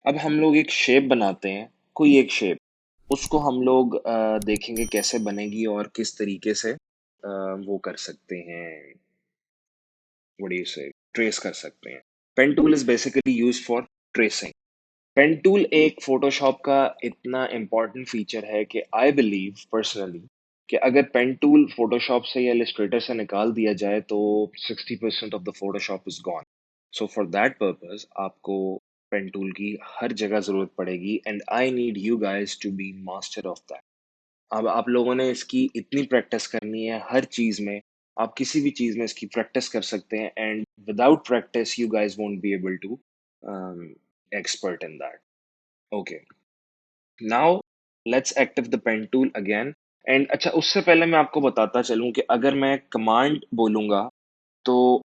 अब हम लोग एक शेप बनाते हैं, कोई एक शेप। उसको हम लोग देखेंगे कैसे बनेगी और किस तरीके से वो कर सकते हैं, what do you say, trace कर सकते हैं। Pen tool is basically used for tracing. Pen tool एक फोटोशॉप का इतना इम्पोर्टेंट फीचर है कि आई बिलीव पर्सनली कि अगर पेन टूल फोटोशॉप से या इलस्ट्रेटर से निकाल दिया जाए तो 60% of the Photoshop is gone. So for that purpose आपको पेन टूल की हर जगह जरूरत पड़ेगी and I need you guys to be master of that. अब आप लोगों ने इसकी इतनी प्रैक्टिस करनी है हर चीज में। आप किसी भी चीज में इसकी प्रैक्टिस कर सकते हैं and without practice you guys won't be able to expert in that. Okay, now let's active the pen tool again. And अच्छा, उससे पहले मैं आपको बताता चलूं कि अगर मैं कमांड बोलूंगा तो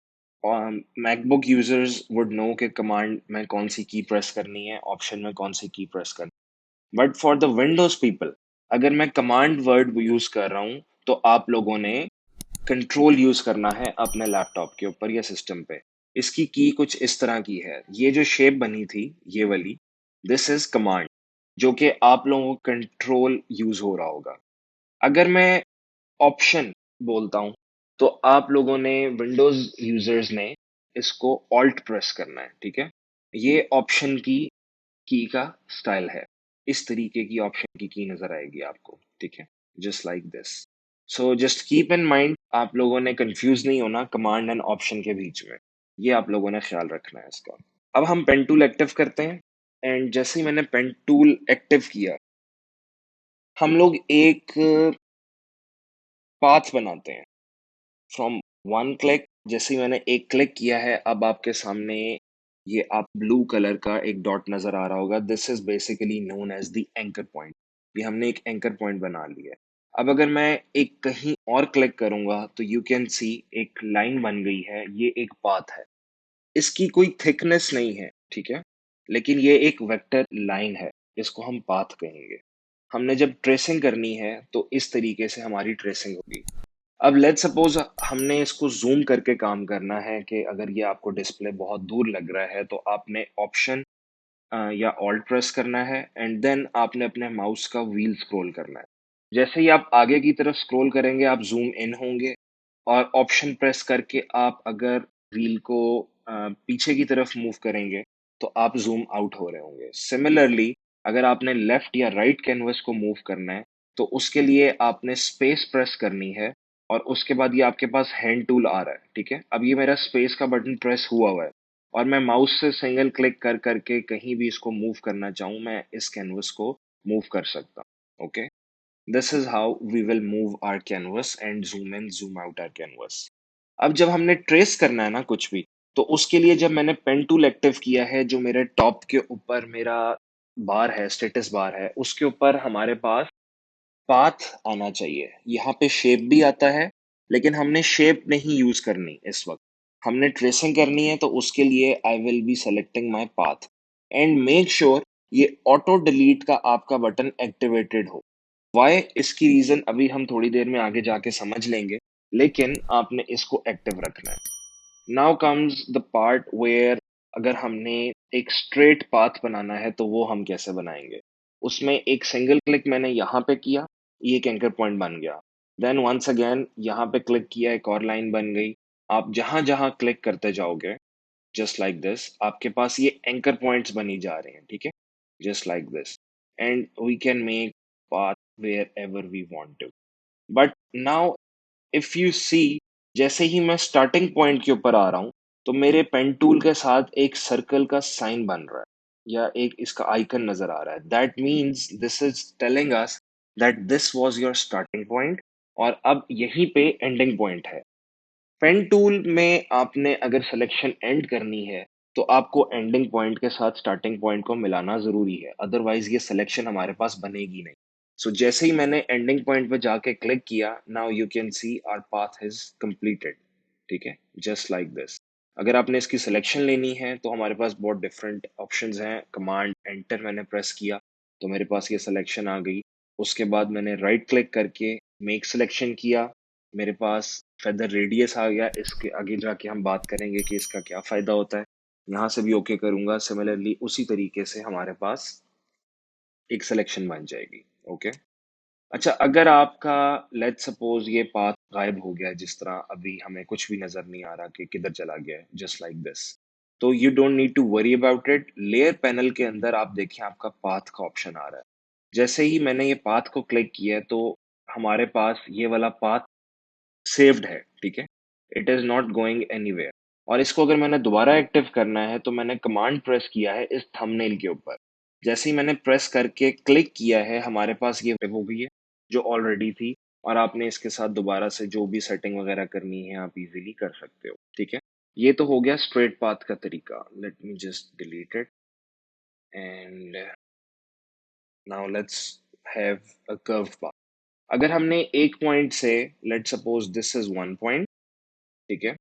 मैकबुक यूजर्स वुड नो कि कमांड में कौन सी की प्रेस करनी है, ऑप्शन में कौन सी की प्रेस करनी है। But for the Windows people, अगर मैं कमांड वर्ड यूज कर रहा हूं तो आप लोगों ने कंट्रोल यूज करना है अपने लैपटॉप के ऊपर या सिस्टम पे। इसकी की कुछ इस तरह की है, ये जो शेप बनी थी ये वाली, दिस इज कमांड, जो कि आप लोगों को कंट्रोल यूज हो रहा होगा। अगर मैं ऑप्शन बोलता हूं तो आप लोगों ने, विंडोज यूजर्स ने, इसको ऑल्ट प्रेस करना है, ठीक है। ये ऑप्शन की का स्टाइल है। इस तरीके की ऑप्शन की नजर आएगी आपको, ठीक है, just like this. So just keep in mind, आप लोगों ने कंफ्यूज नहीं होना कमांड एंड ऑप्शन के बीच में। ये आप लोगों ने ख्याल रखना है इसका। अब हम पेन टूल एक्टिव करते हैं एंड जैसे ही मैंने पेन टूल एक्टिव किया, हम लोग एक पाथ बनाते हैं फ्रॉम वन क्लिक। जैसे ही मैंने एक क्लिक किया है, अब आपके सामने ये आप ब्लू कलर का एक डॉट नजर आ रहा होगा। This is basically known as the anchor point. ये हमने एक एंकर पॉइंट बना लिया है। अब अगर मैं एक कहीं और क्लिक करूंगा तो यू कैन सी एक लाइन बन गई है, ये एक पाथ है। इसकी कोई थिकनेस नहीं है, ठीक है, लेकिन ये एक वेक्टर लाइन है, इसको हम पाथ कहेंगे। हमने जब ट्रेसिंग करनी है तो इस तरीके से हमारी ट्रेसिंग होगी। अब लेट्स सपोज हमने इसको जूम करके काम करना है कि अगर ये आपको डिस्प्ले बहुत दूर लग रहा है तो आपने ऑप्शन या ऑल्ट प्रेस करना है एंड देन आपने अपने माउस का व्हील स्क्रॉल करना है। जैसे ही आप आगे की तरफ स्क्रॉल करेंगे आप जूम इन होंगे, और ऑप्शन प्रेस करके आप अगर व्हील को पीछे की तरफ मूव करेंगे तो आप जूम आउट हो रहे होंगे। सिमिलरली, अगर आपने लेफ्ट या राइट कैनवस को मूव करना है तो उसके लिए आपने स्पेस प्रेस करनी है, और उसके बाद ये आपके पास हैंड टूल आ रहा है, ठीक है। अब ये मेरा स्पेस का बटन प्रेस हुआ हुआ है और मैं माउस से सिंगल क्लिक कर करके कहीं भी इसको मूव करना चाहूँ, मैं इस कैनवस को मूव कर सकता हूँ। Okay, this is how we will move our canvas and zoom in zoom out our canvas. अब जब हमने ट्रेस करना है ना कुछ भी, तो उसके लिए जब मैंने पेन टूल एक्टिव किया है, जो मेरे टॉप के ऊपर मेरा बार है, स्टेटस बार है, उसके ऊपर हमारे पास पाथ आना चाहिए। यहाँ पे शेप भी आता है, लेकिन हमने शेप नहीं यूज करनी इस वक्त। हमने ट्रेसिंग करनी है तो उसके लिए I will be selecting my path and make sure ये ऑटो डिलीट का आपका बटन एक्टिवेटेड हो। वाई, इसकी रीजन अभी हम थोड़ी देर में आगे जाके समझ लेंगे, लेकिन आपने इसको एक्टिव रखना है। Now comes the part where अगर हमने एक स्ट्रेट पाथ बनाना है तो वो हम कैसे बनाएंगे। उसमें एक सिंगल क्लिक मैंने यहाँ पे किया, ये एक एंकर पॉइंट बन गया। देन वंस अगेन यहाँ पे क्लिक किया, एक और लाइन बन गई। आप जहां जहां क्लिक करते जाओगे, जस्ट लाइक दिस, आपके पास ये एंकर पॉइंट्स बनी जा रहे हैं, ठीक है, just like this. And we can make path wherever we want to. But now if you see, जैसे ही मैं स्टार्टिंग पॉइंट के ऊपर आ रहा हूं तो मेरे पेन टूल के साथ एक सर्कल का साइन बन रहा है या एक इसका आइकन नजर आ रहा है। That means this is telling us that this was your starting point और अब यहीं पे एंडिंग पॉइंट है। पेन टूल में आपने अगर सिलेक्शन एंड करनी है तो आपको एंडिंग पॉइंट के साथ स्टार्टिंग पॉइंट को मिलाना जरूरी है, अदरवाइज ये सिलेक्शन हमारे पास बनेगी नहीं। सो जैसे ही मैंने एंडिंग पॉइंट पे जाके क्लिक किया, now you can see our path is completed, ठीक है, जस्ट लाइक दिस। अगर आपने इसकी सिलेक्शन लेनी है तो हमारे पास बहुत डिफरेंट ऑप्शंस हैं। कमांड एंटर मैंने प्रेस किया तो मेरे पास ये सिलेक्शन आ गई। उसके बाद मैंने राइट क्लिक करके मेक सिलेक्शन किया, मेरे पास फेदर रेडियस आ गया। इसके आगे जाके हम बात करेंगे कि इसका क्या फायदा होता है। यहाँ से भी ओके करूँगा, सिमिलरली उसी तरीके से हमारे पास एक सिलेक्शन बन जाएगी। ओके। अच्छा, अगर आपका लेट्स सपोज ये पाथ गायब हो गया, जिस तरह अभी हमें कुछ भी नजर नहीं आ रहा कि किधर चला गया है, जस्ट लाइक दिस, तो you don't need to worry about it. Layer panel के अंदर आप देखिए आपका पाथ का ऑप्शन आ रहा है। जैसे ही मैंने ये पाथ को क्लिक किया है, तो हमारे पास ये वाला पाथ सेव्ड है, ठीक है। It is not going anywhere. और इसको अगर मैंने दोबारा एक्टिव करना है, तो मैंने कमांड प्रेस किया है इस थंबनेल के ऊपर। जैसे ही मैंने प्रेस करके क्लिक किया है, हमारे पास ये हो गई है जो ऑलरेडी थी। और आपने इसके साथ दोबारा से जो भी सेटिंग वगैरह करनी है आप इजीली कर सकते हो, ठीक है। ये तो हो गया स्ट्रेट पाथ का तरीका। Late me just delete it and now let's have a curve path. अगर हमने एक पॉइंट से, let suppose this is one point, ठीक है,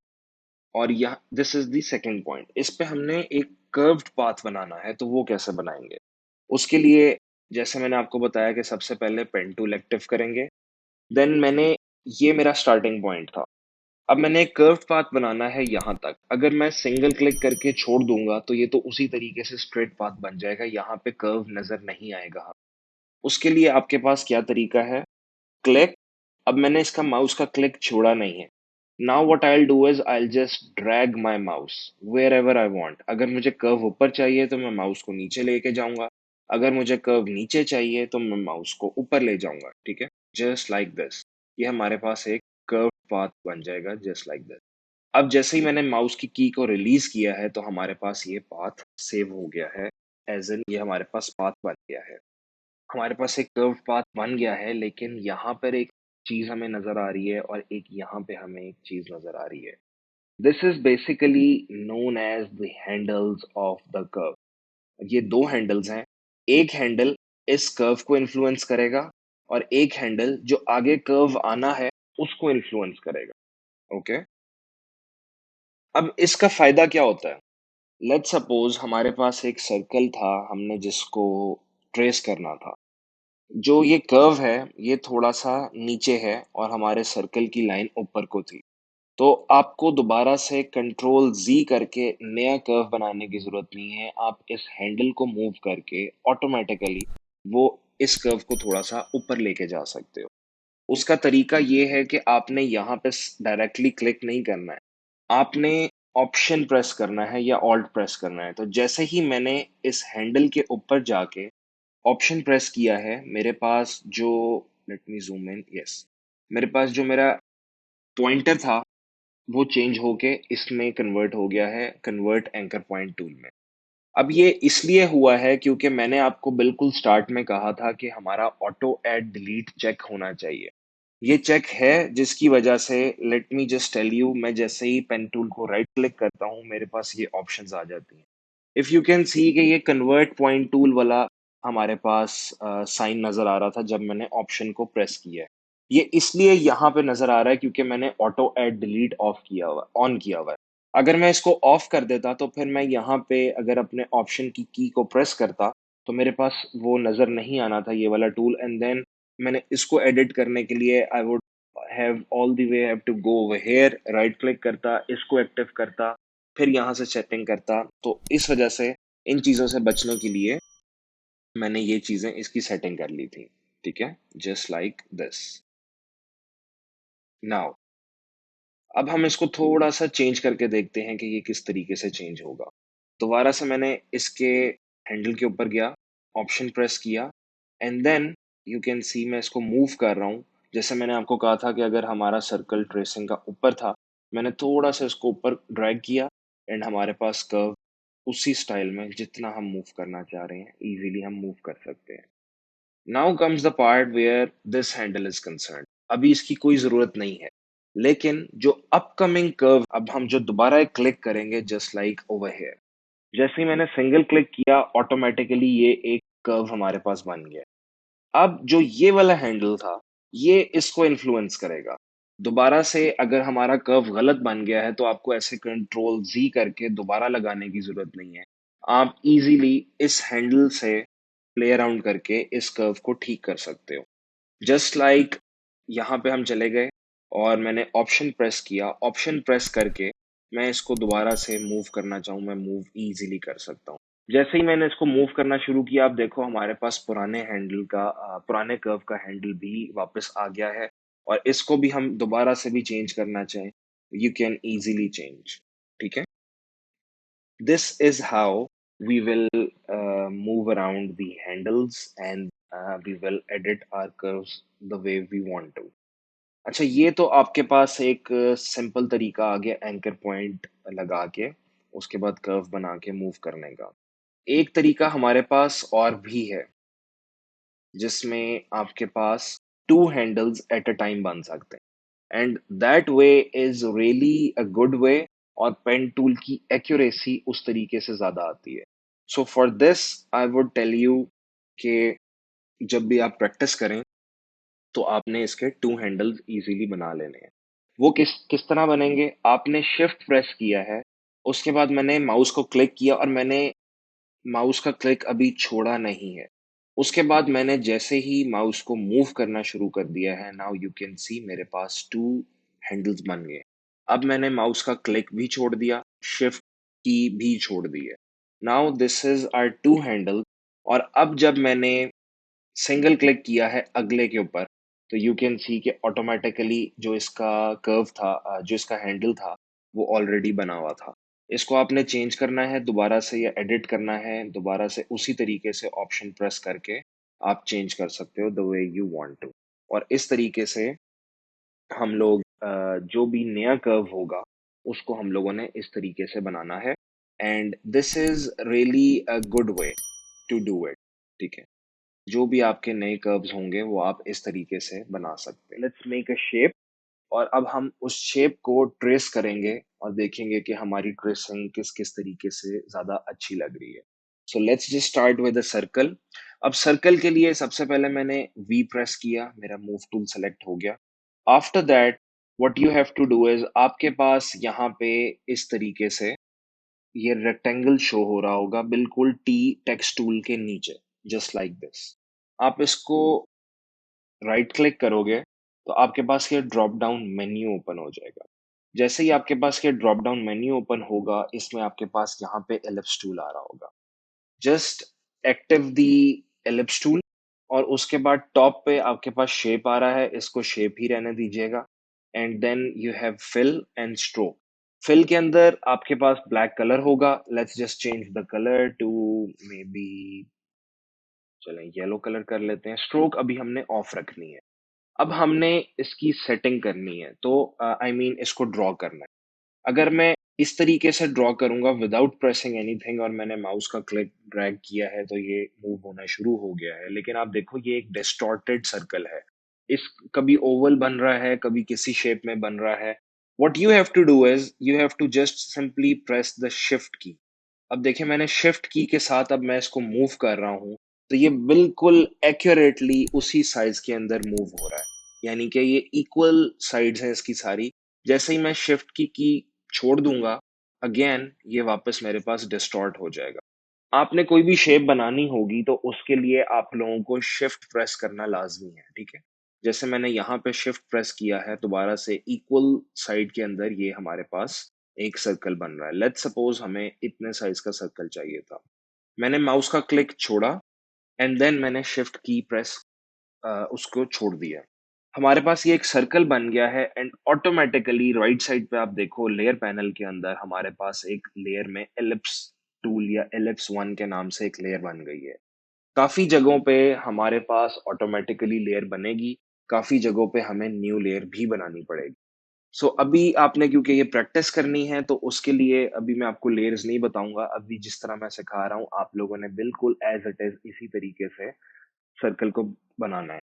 और यहाँ this is the second point, इस पे हमने एक कर्व्ड पाथ बनाना है, तो वो कैसे बनाएंगे? उसके लिए जैसे मैंने आपको बताया कि सबसे पहले पेन टूल एक्टिव करेंगे। देन मैंने, ये मेरा स्टार्टिंग पॉइंट था। अब मैंने एक कर्व्ड पाथ बनाना है यहाँ तक। अगर मैं सिंगल क्लिक करके छोड़ दूंगा, तो ये तो उसी तरीके से स्ट्रेट पाथ बन जाएगा, यहाँ पे कर्व नजर नहीं आएगा। उसके लिए आपके पास क्या तरीका है? क्लिक। अब मैंने इसका माउस का क्लिक छोड़ा नहीं है। Now what I will do is I will just drag my mouse wherever I want. अगर मुझे कर्व ऊपर चाहिए तो मैं माउस को नीचे लेके जाऊंगा, अगर मुझे कर्व नीचे चाहिए तो मैं माउस को ऊपर ले जाऊंगा, ठीक है। जस्ट लाइक दिस, ये हमारे पास एक कर्व पाथ बन जाएगा, जस्ट लाइक दिस। अब जैसे ही मैंने माउस की की को रिलीज किया है, तो हमारे पास ये पाथ सेव हो गया है, एज इन ये हमारे पास पाथ बन गया है। हमारे पास एक कर्व पाथ बन गया है, लेकिन यहाँ पर एक चीज हमें नजर आ रही है और एक यहाँ पे हमें एक चीज नजर आ रही है। This is basically known as the handles of the curve. ये दो हैंडल्स हैं। एक हैंडल इस कर्व को इन्फ्लुएंस करेगा, और एक हैंडल जो आगे कर्व आना है उसको इन्फ्लुएंस करेगा। ओके। अब इसका फायदा क्या होता है? लेट्स सपोज हमारे पास एक सर्कल था, हमने जिसको ट्रेस करना था। जो ये कर्व है, ये थोड़ा सा नीचे है और हमारे सर्कल की लाइन ऊपर को थी। तो आपको दोबारा से कंट्रोल जी करके नया कर्व बनाने की जरूरत नहीं है। आप इस हैंडल को मूव करके ऑटोमेटिकली वो इस कर्व को थोड़ा सा ऊपर लेके जा सकते हो। उसका तरीका ये है कि आपने यहाँ पे डायरेक्टली क्लिक नहीं करना है। आपने ऑप्शन प्रेस करना है या ऑल्ट प्रेस करना है। तो जैसे ही मैंने इस हैंडल के ऊपर जाके ऑप्शन प्रेस किया है, मेरे पास जो, let me zoom in, yes, मेरे पास जो मेरा पॉइंटर था वो चेंज होके इसमें कन्वर्ट हो गया है, कन्वर्ट एंकर पॉइंट टूल में। अब ये इसलिए हुआ है क्योंकि मैंने आपको बिल्कुल स्टार्ट में कहा था कि हमारा ऑटो ऐड डिलीट चेक होना चाहिए। ये चेक है, जिसकी वजह से, let me just tell you, मैं जैसे ही पेन टूल को राइट क्लिक करता हूँ, मेरे पास ये ऑप्शंस आ जाती हैं। इफ यू कैन सी कि ये कन्वर्ट पॉइंट टूल वाला हमारे पास साइन नजर आ रहा था जब मैंने ऑप्शन को प्रेस किया है। ये इसलिए यहाँ पे नजर आ रहा है क्योंकि मैंने ऑटो ऐड डिलीट ऑफ किया हुआ, ऑन किया हुआ है। अगर मैं इसको ऑफ कर देता, तो फिर मैं यहाँ पे अगर अपने ऑप्शन की को प्रेस करता, तो मेरे पास वो नजर नहीं आना था, ये वाला टूल। एंड देन मैंने इसको एडिट करने के लिए I would have all the way have to go over here, right click करता, इसको एक्टिव करता, फिर यहाँ से सेटिंग करता। तो इस वजह से इन चीजों से बचने के लिए मैंने ये चीजें इसकी सेटिंग कर ली थी, ठीक है, जस्ट लाइक दिस। नाउ अब हम इसको थोड़ा सा चेंज करके देखते हैं कि ये किस तरीके से चेंज होगा। दोबारा से मैंने इसके हैंडल के ऊपर गया, ऑप्शन प्रेस किया, and then you can see मैं इसको मूव कर रहा हूँ। जैसे मैंने आपको कहा था कि अगर हमारा सर्कल ट्रेसिंग का ऊपर था, मैंने थोड़ा सा इसको ऊपर ड्रैग किया, एंड हमारे पास कर्व उसी स्टाइल में जितना हम मूव करना चाह रहे हैं इजीली हम मूव कर सकते हैं। Now comes the part where this handle is concern. अभी इसकी कोई जरूरत नहीं है, लेकिन जो अपकमिंग कर्व, अब हम जो दोबारा एक क्लिक करेंगे जस्ट लाइक ओवर हियर, जैसे ही मैंने सिंगल क्लिक किया, ऑटोमेटिकली ये एक कर्व हमारे पास बन गया। अब जो ये वाला हैंडल था, ये इसको इन्फ्लुएंस करेगा। दोबारा से अगर हमारा कर्व गलत बन गया है, तो आपको ऐसे कंट्रोल जी करके दोबारा लगाने की जरूरत नहीं है। आप इजीली इस हैंडल से प्ले अराउंड करके इस कर्व को ठीक कर सकते हो। जस्ट लाइक यहाँ पे हम चले गए और मैंने ऑप्शन प्रेस किया, ऑप्शन प्रेस करके मैं इसको दोबारा से मूव करना चाहूँ, मैं मूव ईज़िली कर सकता हूँ। जैसे ही मैंने इसको मूव करना शुरू किया, आप देखो हमारे पास पुराने कर्व का हैंडल भी वापस आ गया है और इसको भी हम दोबारा से भी चेंज करना चाहें, यू कैन ईज़िली चेंज, ठीक है? This is how we will move around the handles and we will edit our curves the way we want to. अच्छा, ये तो आपके पास एक सिंपल तरीका आ गया एंकर पॉइंट लगा के, उसके बाद कर्व बना के मूव करने का। एक तरीका हमारे पास और भी है, जिसमें आपके पास 2 हैंडल्स एट अ टाइम बन सकते हैं and that way is really a good वे और पेन टूल की एक्यूरेसी उस तरीके से ज़्यादा आती है। So for this I would tell you कि जब भी आप प्रैक्टिस करें, तो आपने इसके 2 हैंडल्स इज़िली बना लेने हैं। वो किस किस तरह बनेंगे? आपने शिफ्ट प्रेस किया है, उसके बाद मैंने माउस को क्लिक किया और मैंने माउस का क्लिक अभी छोड़ा नहीं है। उसके बाद मैंने जैसे ही माउस को मूव करना शुरू कर दिया है, नाउ यू कैन सी मेरे पास 2 हैंडल्स बन गए। अब मैंने माउस का क्लिक भी छोड़ दिया, शिफ्ट की भी छोड़ दी है। Now this is our 2 handle और अब जब मैंने सिंगल क्लिक किया है अगले के ऊपर, तो यू कैन सी कि ऑटोमैटिकली जो इसका जो इसका हैंडल था, वो ऑलरेडी बना हुआ था। इसको आपने चेंज करना है दोबारा से या एडिट करना है दोबारा से उसी तरीके से ऑप्शन प्रेस करके आप चेंज कर सकते हो the way you want to. और इस तरीके से हम लोग जो भी नया कर्व होगा, उसको हम लोगों ने इस तरीके से बनाना है and this is really a good way to do it, ठीक है? जो भी आपके नए कर्व्स होंगे वो आप इस तरीके से बना सकते हैं। लेट्स मेक अ शेप और अब हम उस शेप को ट्रेस करेंगे और देखेंगे कि हमारी ट्रेसिंग किस किस तरीके से ज्यादा अच्छी लग रही है। So let's just start with a circle. अब सर्कल के लिए सबसे पहले मैंने वी प्रेस किया, मेरा मूव टूल सेलेक्ट हो गया। After that what you have to do is आपके पास यहाँ पे इस तरीके से ये रेक्टेंगल शो हो रहा होगा बिल्कुल टी टेक्स्ट टूल के नीचे, जस्ट लाइक दिस। आप इसको राइट क्लिक करोगे तो आपके पास ये ड्रॉप डाउन मेन्यू ओपन हो जाएगा। जैसे ही आपके पास ये ड्रॉप डाउन मेन्यू ओपन होगा, इसमें आपके पास यहाँ पे एलिप्स टूल आ रहा होगा। Just active the ellipse tool और उसके बाद टॉप पे आपके पास शेप आ रहा है, इसको शेप ही रहने दीजिएगा and then you have fill and stroke. Fill के अंदर आपके पास ब्लैक कलर होगा। Let's just change the colour to maybe, चलें येलो कलर कर लेते हैं। स्ट्रोक अभी हमने ऑफ रखनी है। अब हमने इसकी सेटिंग करनी है, तो आई मीन इसको ड्रॉ करना है। अगर मैं इस तरीके से ड्रॉ करूंगा विदाउट प्रेसिंग एनीथिंग और मैंने माउस का क्लिक ड्रैग किया है तो ये मूव होना शुरू हो गया है, लेकिन आप देखो ये एक डिस्टॉर्टेड सर्कल है। इस कभी ओवल बन रहा है, कभी किसी शेप में बन रहा है। What you have to do is you have to just simply press the shift key. अब देखिए मैंने शिफ्ट की के साथ अब मैं इसको मूव कर रहा हूँ, तो ये बिल्कुल एक्यूरेटली उसी साइज के अंदर मूव हो रहा है। यानी कि ये इक्वल साइड्स हैं इसकी सारी। जैसे ही मैं शिफ्ट की छोड़ दूंगा, अगेन ये वापस मेरे पास डिस्टॉर्ट हो जाएगा। आपने कोई भी शेप बनानी होगी तो उसके लिए आप लोगों को शिफ्ट प्रेस करना लाजमी है, ठीक है? जैसे मैंने यहाँ पे शिफ्ट प्रेस किया है, दोबारा से इक्वल साइड के अंदर ये हमारे पास एक सर्कल बन रहा है। लेट्स सपोज हमें इतने साइज का सर्कल चाहिए था। मैंने माउस का क्लिक छोड़ा एंड देन मैंने शिफ्ट की प्रेस उसको छोड़ दिया। हमारे पास ये एक सर्कल बन गया है एंड ऑटोमेटिकली राइट साइड पे आप देखो लेयर पैनल के अंदर हमारे पास एक लेयर में एलिप्स टूल या एलिप्स वन के नाम से एक लेयर बन गई है। काफी जगहों पे हमारे पास ऑटोमेटिकली लेयर बनेगी, काफी जगहों पे हमें न्यू लेयर भी बनानी पड़ेगी। सो अभी आपने क्योंकि ये प्रैक्टिस करनी है तो उसके लिए अभी मैं आपको लेयर्स नहीं बताऊंगा। अभी जिस तरह मैं सिखा रहा हूँ आप लोगों ने बिल्कुल एज इट इज इसी तरीके से सर्कल को बनाना है।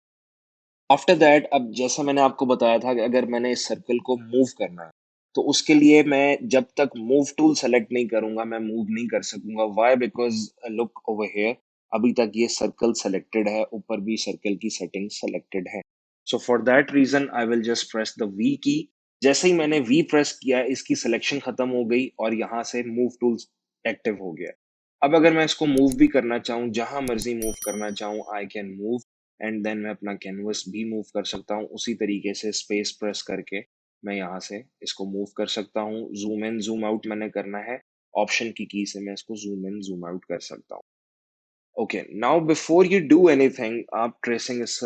आफ्टर दैट अब जैसा मैंने आपको बताया था कि अगर मैंने इस सर्कल को मूव करना है, तो उसके लिए मैं जब तक मूव टूल सेलेक्ट नहीं करूंगा मैं मूव नहीं कर सकूंगा। Why? Because look over here, अभी तक ये सर्कल सेलेक्टेड है, ऊपर भी सर्कल की सेटिंग सेलेक्टेड है। So for that reason I will just press the V key. जैसे ही मैंने वी प्रेस किया, इसकी सिलेक्शन खत्म हो गई और यहाँ से मूव टूल एक्टिव हो गया। अब अगर मैं इसको मूव भी करना चाहूँ, जहां मर्जी मूव करना चाहूँ, I can move and then मैं अपना कैनवस भी मूव कर सकता हूँ उसी तरीके से स्पेस प्रेस करके। मैं यहाँ से इसको मूव कर सकता हूँ। ज़ूम इन, ज़ूम आउट मैंने करना है, ऑप्शन की से मैं इसको ज़ूम इन, ज़ूम आउट कर सकता हूँ। Okay, now before you do anything, आप ट्रेसिंग इस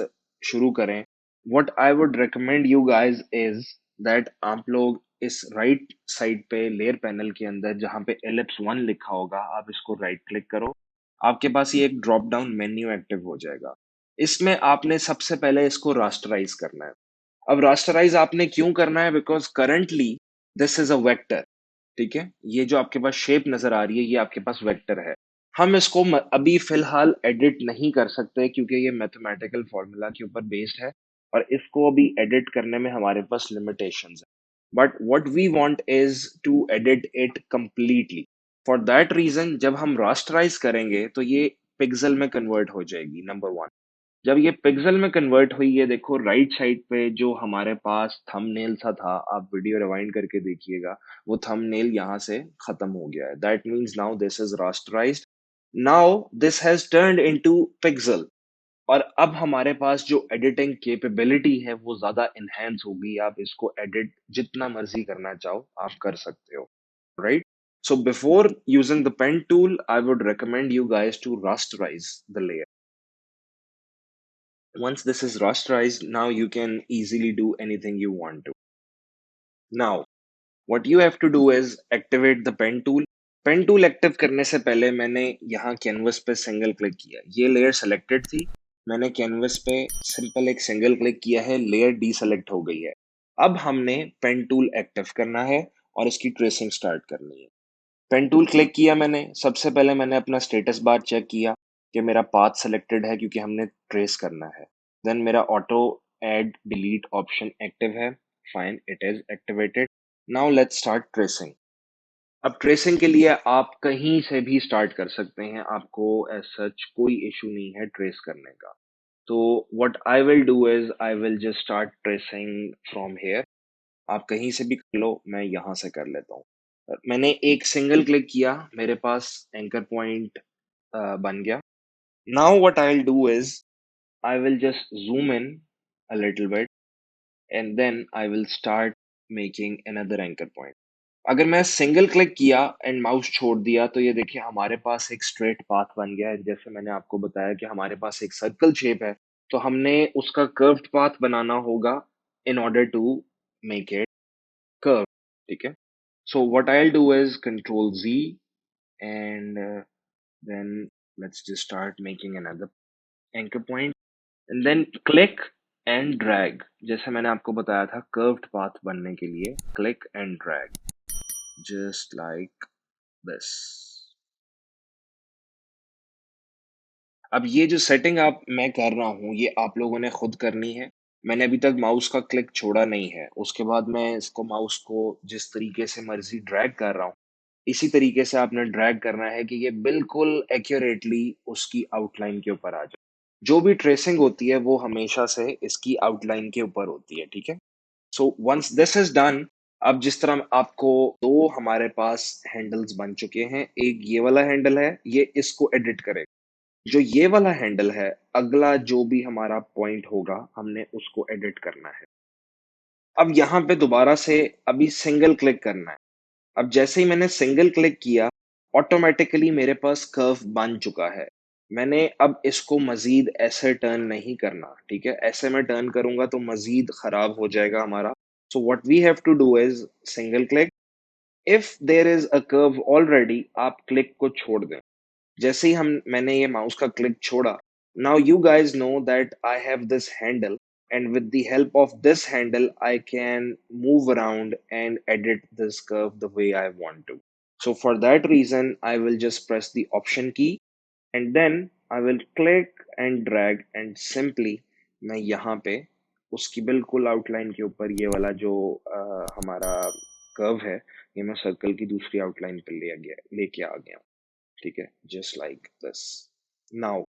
शुरू करें, what I would recommend you guys is that आप लोग इस राइट साइड पे लेयर पैनल के अंदर जहाँ पे एलिप्स 1 लिखा होगा, आप इसको राइट क्लिक करो। आपके पास ये एक ड्रॉप डाउन मेन्यू एक्टिव हो जाएगा। इसमें आपने सबसे पहले इसको रास्टराइज करना है। अब रास्टराइज आपने क्यों करना है? Because currently this is a vector. ठीक है, ये जो आपके पास शेप नजर आ रही है, ये आपके पास वेक्टर है। हम इसको अभी फिलहाल एडिट नहीं कर सकते क्योंकि ये मैथमेटिकल फॉर्मूला के ऊपर बेस्ड है और इसको अभी एडिट करने में हमारे पास लिमिटेशंस है। But what we want is to edit it completely. For that reason जब हम रास्टराइज करेंगे तो ये पिक्सल में कन्वर्ट हो जाएगी, नंबर वन। जब ये पिक्सल में कन्वर्ट हुई है, देखो राइट साइड पे जो हमारे पास थंबनेल सा था, आप वीडियो रिवाइंड करके देखिएगा, वो थंबनेल यहाँ से खत्म हो गया है। That means now this is rasterized. Now this has turned into pixel. और अब हमारे पास जो एडिटिंग कैपेबिलिटी है वो ज्यादा इनहेंस होगी। आप इसको एडिट जितना मर्जी करना चाहो आप कर सकते हो, right? So before using the pen tool, I would recommend you guys to rasterize the layer. Once this is rasterized, now you can easily do anything you want to. Now, what you have to do is activate the pen tool. Pen tool active करने से पहले मैंने यहाँ canvas पे single click किया। ये layer selected थी, मैंने कैनवस पे सिंपल एक सिंगल क्लिक किया है, लेयर डीसेलेक्ट हो गई है। अब हमने पेन टूल एक्टिव करना है और इसकी ट्रेसिंग स्टार्ट करनी है। पेन टूल क्लिक किया मैंने। सबसे पहले मैंने अपना स्टेटस बार चेक किया कि मेरा पाथ सेलेक्टेड है क्योंकि हमने ट्रेस करना है। देन मेरा auto add delete option active है। Fine, it is activated. Now let's start tracing. अब ट्रेसिंग के लिए आप कहीं से भी स्टार्ट कर सकते हैं, आपको एज सच कोई इशू नहीं है ट्रेस करने का। तो what I will do is I will just start tracing from here. आप कहीं से भी कर लो, मैं यहाँ से कर लेता हूँ। मैंने एक सिंगल क्लिक किया, मेरे पास एंकर पॉइंट बन गया। Now what I will do is I will just zoom in a little bit and then I will start making another anchor point. अगर मैं सिंगल क्लिक किया एंड माउस छोड़ दिया तो ये देखिए हमारे पास एक स्ट्रेट पाथ बन गया है। जैसे मैंने आपको बताया कि हमारे पास एक सर्कल शेप है, तो हमने उसका कर्व्ड पाथ बनाना होगा in order to make it curve. ठीक है, so what I'll do is control Z and then let's just start making another anchor point and then click and drag। जैसे मैंने आपको बताया था curved path बनने के लिए click and drag just like this। अब ये जो सेटिंग आप मैं कर रहा हूँ ये आप लोगों ने खुद करनी है। मैंने अभी तक माउस का क्लिक छोड़ा नहीं है। उसके बाद मैं इसको माउस को जिस तरीके से मर्जी ड्रैग कर रहा हूँ, इसी तरीके से आपने ड्रैग करना है कि ये बिल्कुल एक्यूरेटली उसकी आउटलाइन के ऊपर आ जाए। जो भी ट्रेसिंग होती है वो हमेशा से इसकी आउटलाइन के ऊपर होती है, ठीक है? So once this is done, अब जिस तरह आपको दो हमारे पास हैंडल्स बन चुके हैं, एक ये वाला हैंडल है, ये इसको एडिट करेगा। जो ये वाला हैंडल है, अगला जो भी हमारा पॉइंट होगा, हमने उसको एडिट करना है। अब यहाँ पे दोबारा से अभी सिंगल क्लिक करना है। अब जैसे ही मैंने सिंगल क्लिक किया, ऑटोमेटिकली मेरे पास कर्व बन चुका है। मैंने अब इसको मजीद ऐसे टर्न नहीं करना, ठीक है? ऐसे मैं टर्न करूंगा तो मजीद खराब हो जाएगा हमारा। So what we have to do is single click. If there is a curve already, आप क्लिक को छोड़ दें। जैसे ही हम मैंने ये माउस का क्लिक छोड़ा, now you guys know that I have this handle and with the help of this handle I can move around and edit this curve the way I want to. So for that reason I will just press the option key and then I will click and drag and simply मैं यहाँ पे उसकी बिल्कुल outline के ऊपर ये वाला जो हमारा कर्व है, ये मैं सर्कल की दूसरी आउटलाइन पे लेके आ गया। ठीक है, जस्ट लाइक दिस। नाउ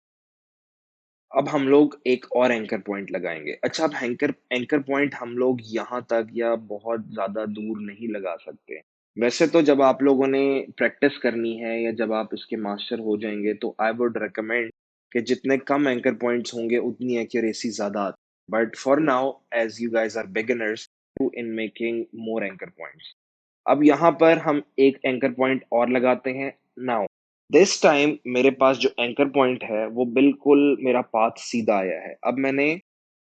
अब हम लोग एक और एंकर पॉइंट लगाएंगे। अच्छा, अब एंकर एंकर पॉइंट हम लोग यहाँ तक या बहुत ज्यादा दूर नहीं लगा सकते। वैसे तो जब आप लोगों ने प्रैक्टिस करनी है या जब आप इसके मास्टर हो जाएंगे तो आई वुड रिकमेंड कि जितने कम एंकर पॉइंट्स होंगे उतनी एक्यूरेसी ज्यादा आती। But for now as you guys are beginners, in making more anchor points. अब यहाँ पर हम एक एंकर पॉइंट और लगाते हैं। नाउ दिस टाइम मेरे पास जो एंकर पॉइंट है वो बिल्कुल मेरा पाथ सीधा आया है। अब मैंने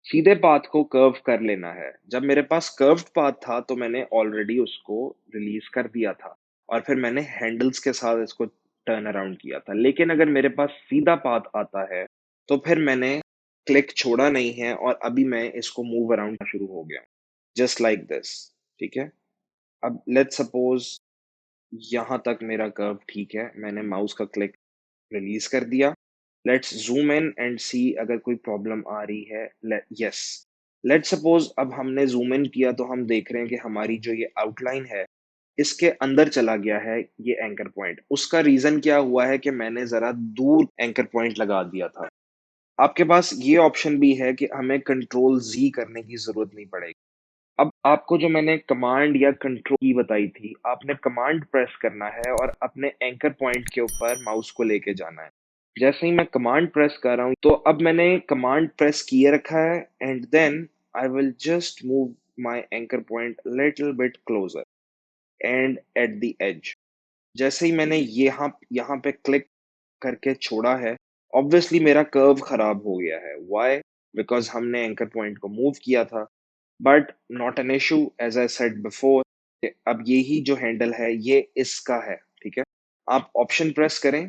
सीधे पाथ को कर्व कर लेना है। जब मेरे पास कर्व्ड पाथ था तो मैंने ऑलरेडी उसको रिलीज कर दिया था और फिर मैंने हैंडल्स के साथ इसको टर्न अराउंड किया था। लेकिन अगर मेरे पास सीधा पाथ आता है तो फिर मैंने क्लिक छोड़ा नहीं है और अभी मैं इसको मूव अराउंड शुरू हो गया, जस्ट लाइक दिस। ठीक है, अब लेट्स सपोज यहाँ तक मेरा कर्व ठीक है, मैंने माउस का क्लिक रिलीज कर दिया। लेट्स जूम इन एंड सी अगर कोई प्रॉब्लम आ रही है। यस, लेट्स सपोज अब हमने जूम इन किया तो हम देख रहे हैं कि हमारी जो ये आउटलाइन है इसके अंदर चला गया है ये एंकर पॉइंट। उसका रीजन क्या हुआ है कि मैंने जरा दूर एंकर पॉइंट लगा दिया था। आपके पास ये ऑप्शन भी है कि हमें कंट्रोल जी करने की जरूरत नहीं पड़ेगी। अब आपको जो मैंने कमांड या कंट्रोल की बताई थी, आपने कमांड प्रेस करना है और अपने एंकर पॉइंट के ऊपर माउस को लेके जाना है। जैसे ही मैं कमांड प्रेस कर रहा हूँ तो अब मैंने कमांड प्रेस किए रखा है and then I will just move my anchor point little bit closer and at the edge. जैसे ही मैंने यहाँ यहाँ पे क्लिक करके छोड़ा है, ऑब्वियसली मेरा कर्व खराब हो गया है। व्हाई? बिकॉज हमने एंकर पॉइंट को मूव किया था। But not an issue, as I said before. अब यही जो हैंडल है ये इसका है। ठीक है, आप ऑप्शन प्रेस करें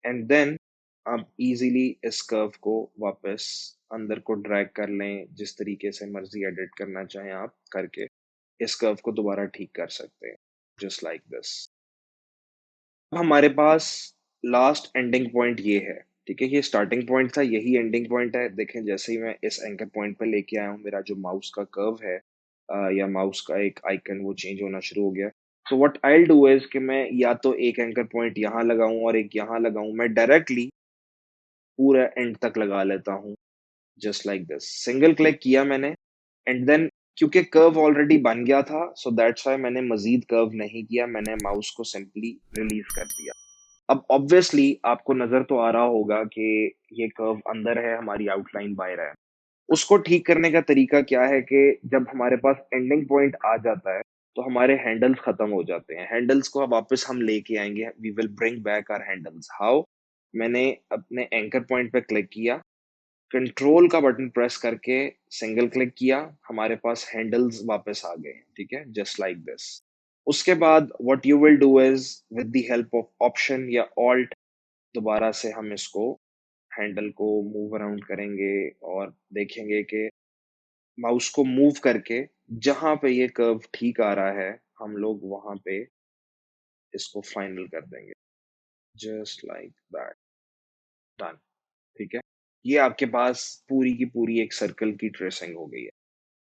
एंड देन आप इजीली इस कर्व को वापस अंदर को ड्रैग कर लें। जिस तरीके से मर्जी एडिट करना चाहें आप करके इस कर्व को दोबारा ठीक कर सकते हैं, जस्ट लाइक दिस। हमारे पास लास्ट एंडिंग पॉइंट ये है। ठीक है, ये स्टार्टिंग पॉइंट था, यही एंडिंग पॉइंट है। देखें जैसे ही मैं इस एंकर पॉइंट पे लेके आया हूँ, मेरा जो माउस का कर्व है या माउस का एक आइकन वो चेंज होना शुरू हो गया। So what I do is कि मैं या तो एक एंकर पॉइंट यहाँ लगाऊं और एक यहाँ लगाऊं। मैं डायरेक्टली पूरा एंड तक लगा लेता हूँ, just like this. Single click किया मैंने एंड देन क्योंकि कर्व ऑलरेडी बन गया था सो दैट्स व्हाई मैंने मजीद कर्व नहीं किया, मैंने माउस को सिंपली रिलीज कर दिया। अब ऑब्वियसली आपको नजर तो आ रहा होगा कि ये कर्व अंदर है, हमारी आउटलाइन बाहर है। उसको ठीक करने का तरीका क्या है कि जब हमारे पास एंडिंग पॉइंट आ जाता है तो हमारे हैंडल्स खत्म हो जाते हैं। हैंडल्स को अब वापस हम लेके आएंगे, we will bring back our handles. How? मैंने अपने एंकर पॉइंट पे क्लिक किया, कंट्रोल का बटन प्रेस करके सिंगल क्लिक किया, हमारे पास हैंडल्स वापस आ गए। ठीक है, जस्ट लाइक दिस। उसके बाद what you will do is with the help of option या ऑल्ट दोबारा से हम इसको हैंडल को मूव अराउंड करेंगे और देखेंगे कि माउस को मूव करके जहां पे ये कर्व ठीक आ रहा है हम लोग वहां पे इसको फाइनल कर देंगे, जस्ट लाइक दैट। डन। ठीक है, ये आपके पास पूरी की पूरी एक सर्कल की ट्रेसिंग हो गई है।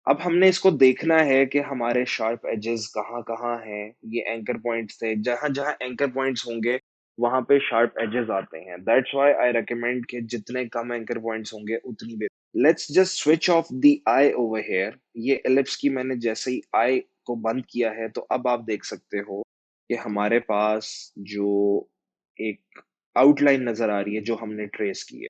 अब हमने इसको देखना है कि हमारे शार्प एजेस कहाँ कहाँ हैं। ये एंकर पॉइंट्स थे, जहां जहां एंकर पॉइंट्स होंगे वहां पे शार्प एजेस आते हैं। दैट्स व्हाई आई रेकमेंड कि जितने कम एंकर पॉइंट्स होंगे उतनी बेहतर। Let's just switch off the I over here. ये एलिप्स की मैंने जैसे ही आई को बंद किया है तो अब आप देख सकते हो कि हमारे पास जो एक आउटलाइन नजर आ रही है जो हमने ट्रेस की है।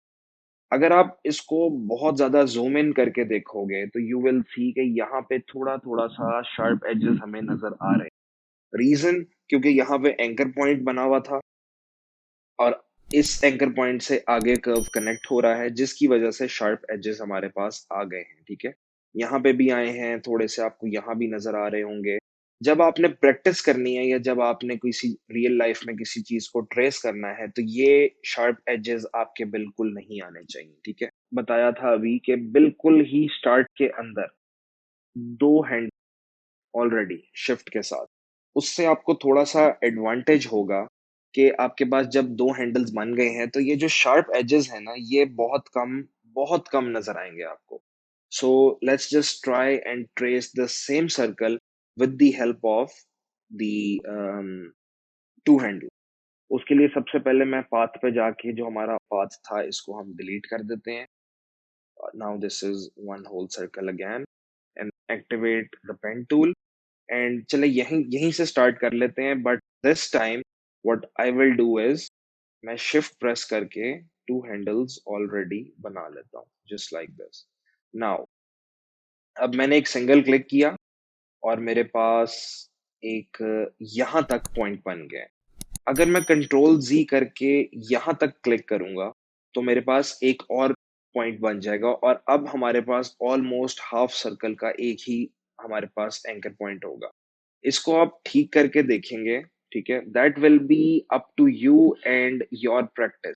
अगर आप इसको बहुत ज्यादा जूम इन करके देखोगे तो यू विल सी कि यहाँ पे थोड़ा थोड़ा सा शार्प एजेस हमें नजर आ रहे हैं। रीजन क्योंकि यहाँ पे एंकर पॉइंट बना हुआ था और इस एंकर पॉइंट से आगे कर्व कनेक्ट हो रहा है जिसकी वजह से शार्प एजेस हमारे पास आ गए हैं। ठीक है, यहाँ पे भी आए हैं थोड़े से, आपको यहाँ भी नजर आ रहे होंगे। जब आपने प्रैक्टिस करनी है या जब आपने किसी रियल लाइफ में किसी चीज को ट्रेस करना है तो ये शार्प एजेस आपके बिल्कुल नहीं आने चाहिए। ठीक है, बताया था अभी कि बिल्कुल ही स्टार्ट के अंदर दो हैंड ऑलरेडी शिफ्ट के साथ, उससे आपको थोड़ा सा एडवांटेज होगा कि आपके पास जब दो हैंडल्स बन गए हैं तो ये जो शार्प एजेस है ना ये बहुत कम नजर आएंगे आपको। So let's just try and trace the same circle with the help of the two handle. उसके लिए सबसे पहले मैं पाथ पे जाके जो हमारा पाथ था इसको हम डिलीट कर देते हैं। Now this is one whole circle again and activate the pen tool and चले यहीं यहीं से स्टार्ट कर लेते हैं। But this time what I will do is मैं शिफ्ट प्रेस करके टू हैंडल्स ऑलरेडी बना लेता हूँ, जस्ट लाइक दिस। नाउ अब मैंने एक सिंगल क्लिक किया और मेरे पास एक यहाँ तक पॉइंट बन गया है। अगर मैं कंट्रोल Z करके यहाँ तक क्लिक करूंगा तो मेरे पास एक और पॉइंट बन जाएगा और अब हमारे पास ऑलमोस्ट हाफ सर्कल का एक ही हमारे पास एंकर पॉइंट होगा। इसको आप ठीक करके देखेंगे, ठीक है? That will be up to you and your practice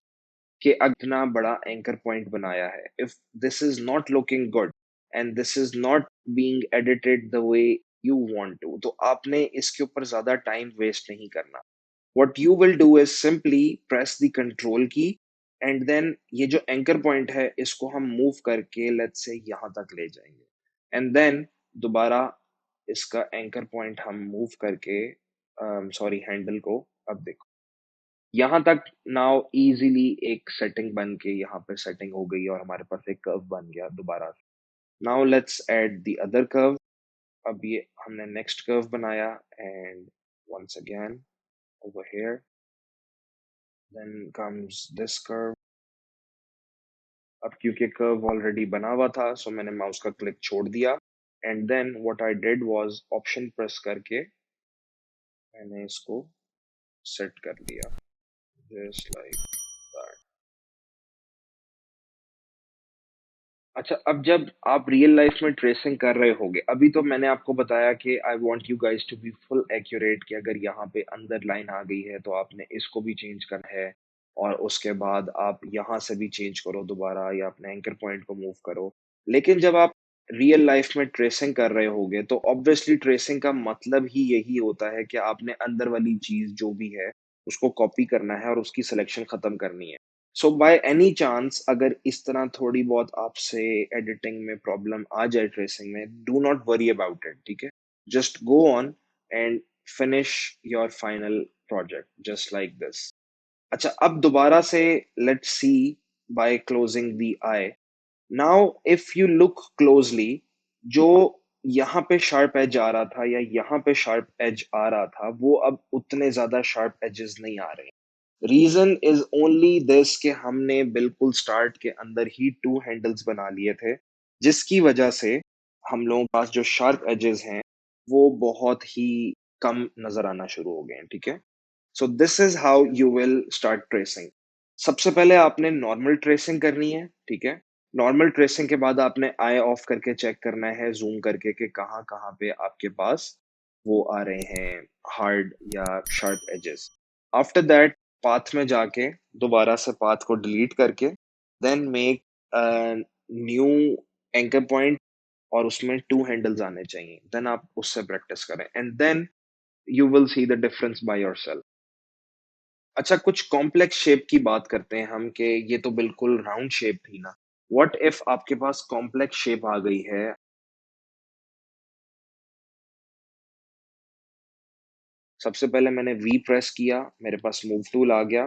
कि इतना बड़ा एंकर पॉइंट बनाया है। If this is not looking good and this is not being edited the way you want to, तो आपने इसके ऊपर ज्यादा टाइम वेस्ट नहीं करना। What you will do is simply press the control key and then ये जो anchor point है इसको हम मूव करके लेट्स से यहाँ तक ले जाएंगे एंड देन दोबारा इसका एंकर पॉइंट हम मूव करके सॉरी हैंडल को, अब देखो यहाँ तक नाउ इजीली एक सेटिंग बन के यहाँ पे सेटिंग हो गई और हमारे पास एक कर्व बन गया दोबारा। Now let's add the other curve. अब ये हमने नेक्स्ट कर्व बनाया and once again over here then comes this curve। अब क्योंकि कर्व ऑलरेडी बना हुआ था सो मैंने माउस का क्लिक छोड़ दिया and then what I did was option press करके मैंने इसको सेट कर दिया जस्ट लाइक दैट। अच्छा, अब जब आप रियल लाइफ में ट्रेसिंग कर रहे होगे, अभी तो मैंने आपको बताया कि I want you guys to be full accurate कि अगर यहाँ पे अंदर लाइन आ गई है तो आपने इसको भी चेंज करना है और उसके बाद आप यहाँ से भी चेंज करो दोबारा या अपने एंकर पॉइंट को मूव करो। लेकिन जब आप रियल लाइफ में ट्रेसिंग कर रहे होगे तो ऑब्वियसली ट्रेसिंग का मतलब ही यही होता है कि आपने अंदर वाली चीज जो भी है उसको कॉपी करना है और उसकी सिलेक्शन खत्म करनी है। सो बाय एनी चांस अगर इस तरह थोड़ी बहुत आपसे एडिटिंग में प्रॉब्लम आ जाए ट्रेसिंग में, do not worry about it, ठीक है? Just go on and finish your final project just like this. अच्छा, अब दोबारा से let's see by closing the I. Now if you look closely, जो यहाँ पे शार्प एज आ रहा था या यहाँ पे शार्प एज आ रहा था वो अब उतने ज्यादा शार्प एजेस नहीं आ रहे। रीजन इज ओनली दिस कि हमने बिल्कुल स्टार्ट के अंदर ही टू हैंडल्स बना लिए थे जिसकी वजह से हम लोगों के पास जो शार्प एजेस हैं वो बहुत ही कम नजर आना शुरू हो गए हैं, ठीक है? So this is how you will start tracing. सबसे पहले आपने नॉर्मल ट्रेसिंग करनी है, ठीक है? नॉर्मल ट्रेसिंग के बाद आपने आई ऑफ करके चेक करना है जूम करके कि कहाँ कहाँ पे आपके पास वो आ रहे हैं हार्ड या sharp edges. After that path में जाके दोबारा से पाथ को डिलीट करके then make new anchor point और उसमें टू हैंडल्स आने चाहिए, देन आप उससे प्रैक्टिस करें and then you will see the difference by yourself. अच्छा, कुछ कॉम्प्लेक्स शेप की बात करते हैं हम कि ये तो बिल्कुल राउंड शेप थी ना। व्हाट इफ आपके पास कॉम्प्लेक्स शेप आ गई है? सबसे पहले मैंने वी प्रेस किया, मेरे पास मूव टूल आ गया।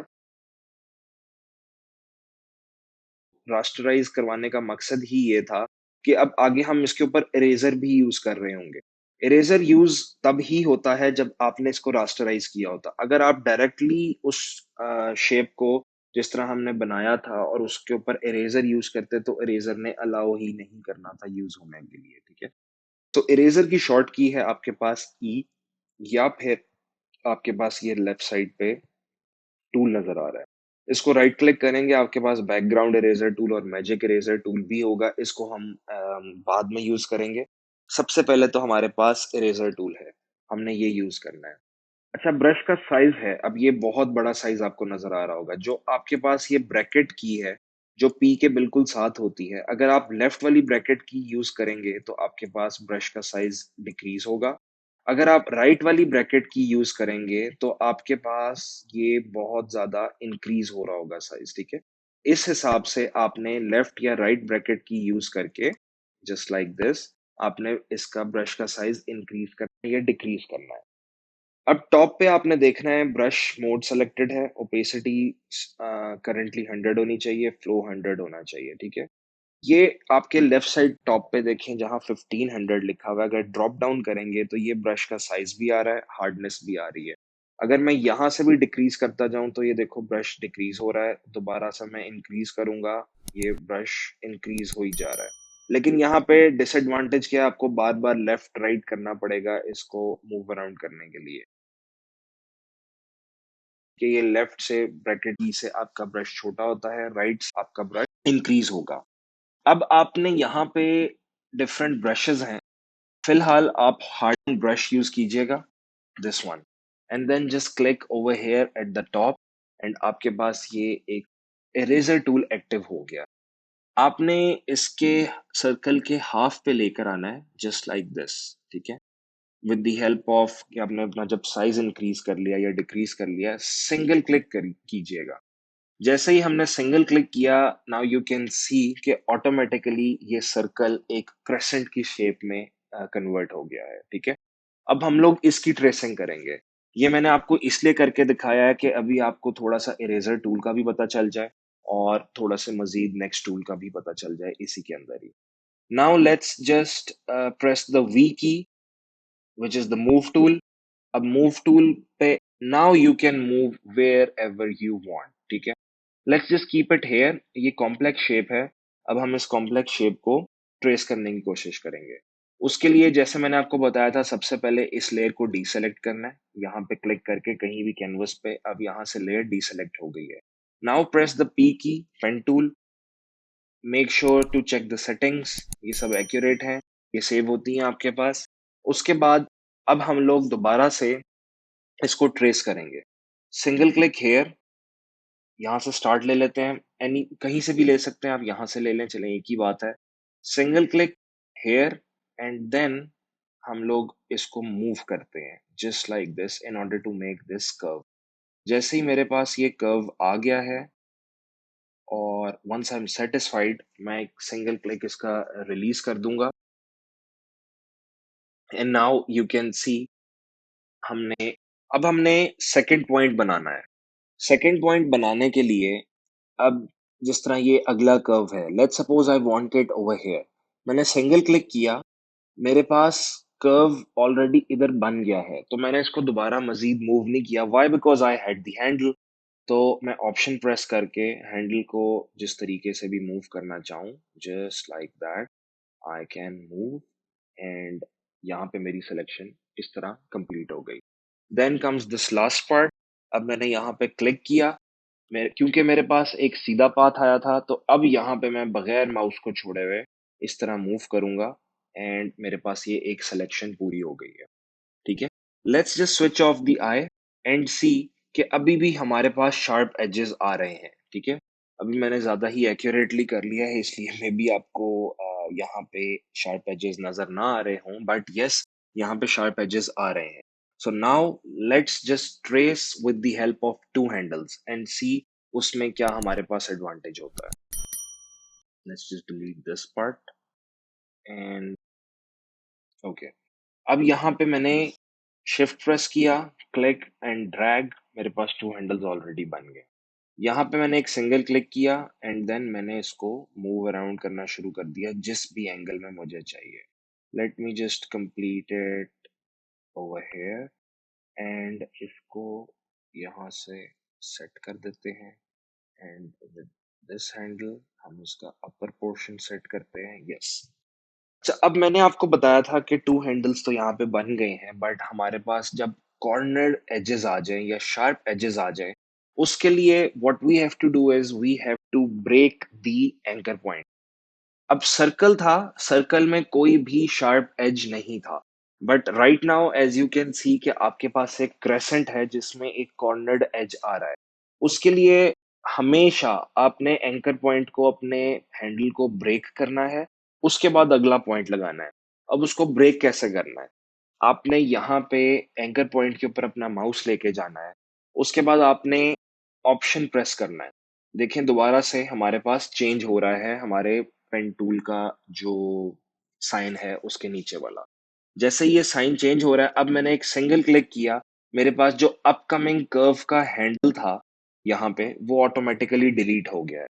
रास्टराइज करवाने का मकसद ही ये था कि अब आगे हम इसके ऊपर इरेजर भी यूज कर रहे होंगे। इरेजर यूज तब ही होता है जब आपने इसको रास्टराइज किया होता। अगर आप डायरेक्टली उस शेप को जिस तरह हमने बनाया था और उसके ऊपर इरेजर यूज करते तो इरेजर ने अलाउ ही नहीं करना था यूज होने के लिए, ठीक है? तो इरेजर की शॉर्ट की है आपके पास ई, या फिर आपके पास ये लेफ्ट साइड पे टूल नजर आ रहा है, इसको राइट क्लिक करेंगे, आपके पास बैकग्राउंड इरेजर टूल और मैजिक इरेजर टूल भी होगा, इसको हम बाद में यूज करेंगे। सबसे पहले तो हमारे पास इरेजर टूल है, हमने ये यूज करना है। अच्छा, ब्रश का साइज है, अब ये बहुत बड़ा साइज आपको नजर आ रहा होगा। जो आपके पास ये ब्रैकेट की है जो पी के बिल्कुल साथ होती है, अगर आप लेफ्ट वाली ब्रैकेट की यूज करेंगे तो आपके पास ब्रश का साइज डिक्रीज होगा। अगर आप राइट वाली ब्रैकेट की यूज करेंगे तो आपके पास ये बहुत ज्यादा इंक्रीज हो रहा होगा साइज, ठीक है? इस हिसाब से आपने लेफ्ट या राइट ब्रैकेट की यूज करके जस्ट लाइक दिस आपने इसका ब्रश का साइज इंक्रीज करना है या डिक्रीज करना है। अब टॉप पे आपने देखना है ब्रश मोड सेलेक्टेड है, ओपेसिटी करंटली 100 होनी चाहिए, फ्लो 100 होना चाहिए, ठीक है? ये आपके लेफ्ट साइड टॉप पे देखें जहां 1500 लिखा हुआ है, अगर ड्रॉप डाउन करेंगे तो ये ब्रश का साइज भी आ रहा है, हार्डनेस भी आ रही है। अगर मैं यहाँ से भी डिक्रीज करता जाऊं तो ये देखो ब्रश डिक्रीज हो रहा है, दोबारा से मैं इंक्रीज करूंगा, ये ब्रश इंक्रीज हो ही जा रहा है। लेकिन यहाँ पे डिसएडवांटेज क्या है, आपको बार-बार लेफ्ट राइट करना पड़ेगा इसको मूव अराउंड करने के लिए, कि ये लेफ्ट से ब्रैकेट ई से आपका ब्रश छोटा होता है, राइट से आपका ब्रश इंक्रीज़ होगा। अब आपने यहाँ पे डिफरेंट ब्रशेज़ हैं। फिलहाल आप हार्डन ब्रश यूज़ कीजिएगा, this one, and then just click over here at the top and आपके पास ये एक इरेज़र टूल एक्टिव हो गया। आपने इसके सर्कल के हाफ पे लेकर आना है, जस्ट लाइक दिस, ठीक है? विद द हेल्प ऑफ कि आपने अपना जब साइज इंक्रीज कर लिया या डिक्रीज कर लिया, सिंगल क्लिक कर कीजिएगा। जैसे ही हमने सिंगल क्लिक किया, नाउ यू कैन सी कि ऑटोमेटिकली ये सर्कल एक क्रेसेंट की शेप में कन्वर्ट हो गया है, ठीक है? अब हम लोग इसकी ट्रेसिंग करेंगे। ये मैंने आपको इसलिए करके दिखाया है कि अभी आपको थोड़ा-सा इरेज़र टूल का भी पता चल जाए और थोड़ा-सा मज़ीद नेक्स्ट टूल का भी पता चल जाए इसी के अंदर ही। Now let's just press the V key which is the move tool. अब मूव टूल पे now you can move wherever you want, ठीक है? Let's just keep it here. ये कॉम्प्लेक्स शेप है। अब हम इस कॉम्प्लेक्स शेप को ट्रेस करने की कोशिश करेंगे। उसके लिए जैसे मैंने आपको बताया था, सबसे पहले इस लेयर को डीसेलेक्ट करना है। यहाँ पे क्लिक करके कहीं भी कैनवस पे अब यहाँ से लेयर डीसेलेक्ट हो गई है। Now press the P key, pen tool, make sure to check the settings, ये सब एक्यूरेट हैं, ये सेव होती हैं आपके पास। उसके बाद अब हम लोग दोबारा से इसको ट्रेस करेंगे। सिंगल क्लिक हेयर, यहाँ से स्टार्ट ले लेते हैं, एनी कहीं से भी ले सकते हैं आप, यहाँ से ले लें, चलें एक ही बात है। Single click here and then हम लोग इसको मूव करते हैं just like this in order to make this curve. जैसे ही मेरे पास ये कर्व आ गया है और वंस आई एम सेटिस्फाइड, मैं एक सिंगल क्लिक इसका रिलीज कर दूंगा एंड नाउ यू कैन सी हमने अब हमने सेकंड पॉइंट बनाना है। सेकंड पॉइंट बनाने के लिए अब जिस तरह ये अगला कर्व है, let's suppose I want it over here, मैंने सिंगल क्लिक किया, मेरे पास कर्व ऑलरेडी इधर बन गया है, तो मैंने इसको दोबारा मजीद मूव नहीं किया। Why? Because I had the handle. तो मैं ऑप्शन प्रेस करके हैंडल को जिस तरीके से भी मूव करना चाहूँ, just like that I can move and यहाँ पे मेरी सिलेक्शन इस तरह कंप्लीट हो गई। Then comes this last part. अब मैंने यहाँ पे क्लिक किया, क्योंकि मेरे पास एक सीधा पाथ आया था, तो अब यहाँ पे मैं बगैर माउस को छोड़े हुए इस तरह मूव करूंगा एंड मेरे पास ये एक सिलेक्शन पूरी हो गई है, ठीक है? Let's just switch off the eye and see कि अभी भी हमारे पास शार्प एजेस आ रहे हैं, ठीक है? अभी मैंने ज्यादा ही एक्यूरेटली कर लिया है, इसलिए मे बी आपको यहाँ पे शार्प एजेस नजर ना आ रहे हों, बट यस, यहाँ पे शार्प एजेस आ रहे हैं। So now let's just trace with the help of two handles and see उसमें क्या हमारे पास एडवांटेज होता है। Let's just delete this part and okay. अब यहाँ पे मैंने शिफ्ट प्रेस किया, क्लिक एंड ड्रैग, मेरे पास टू हैंडल्स ऑलरेडी बन गए। यहाँ पे मैंने एक सिंगल क्लिक किया एंड देन मैंने इसको मूव अराउंड करना शुरू कर दिया जिस भी एंगल में मुझे चाहिए। Late me just complete it over here and इसको यहाँ से सेट कर देते हैं एंड विद दिस हैंडल हम इसका अपर पोर्शन सेट करते हैं, यस। अच्छा, अब मैंने आपको बताया था कि टू हैंडल्स तो यहाँ पे बन गए हैं, बट हमारे पास जब कॉर्नर एजेस आ जाएं या शार्प एजेस आ जाएं, उसके लिए what we have to do is we have to break the anchor point. अब सर्कल था, सर्कल में कोई भी शार्प एज नहीं था, but right now as you can see कि आपके पास एक क्रेसेंट है जिसमें एक कॉर्नर्ड एज आ रहा है। उसके लिए हमेशा आपने एंकर पॉइंट को, अपने हैंडल को ब्रेक करना है, उसके बाद अगला पॉइंट लगाना है। अब उसको ब्रेक कैसे करना है? आपने यहाँ पे एंकर पॉइंट के ऊपर अपना माउस लेके जाना है, उसके बाद आपने ऑप्शन प्रेस करना है। देखें दोबारा से हमारे पास चेंज हो रहा है हमारे पेन टूल का जो साइन है उसके नीचे वाला। जैसे ही ये साइन चेंज हो रहा है, अब मैंने एक सिंगल क्लिक किया, मेरे पास जो अपकमिंग कर्व का हैंडल था यहाँ पे, वो ऑटोमेटिकली डिलीट हो गया है,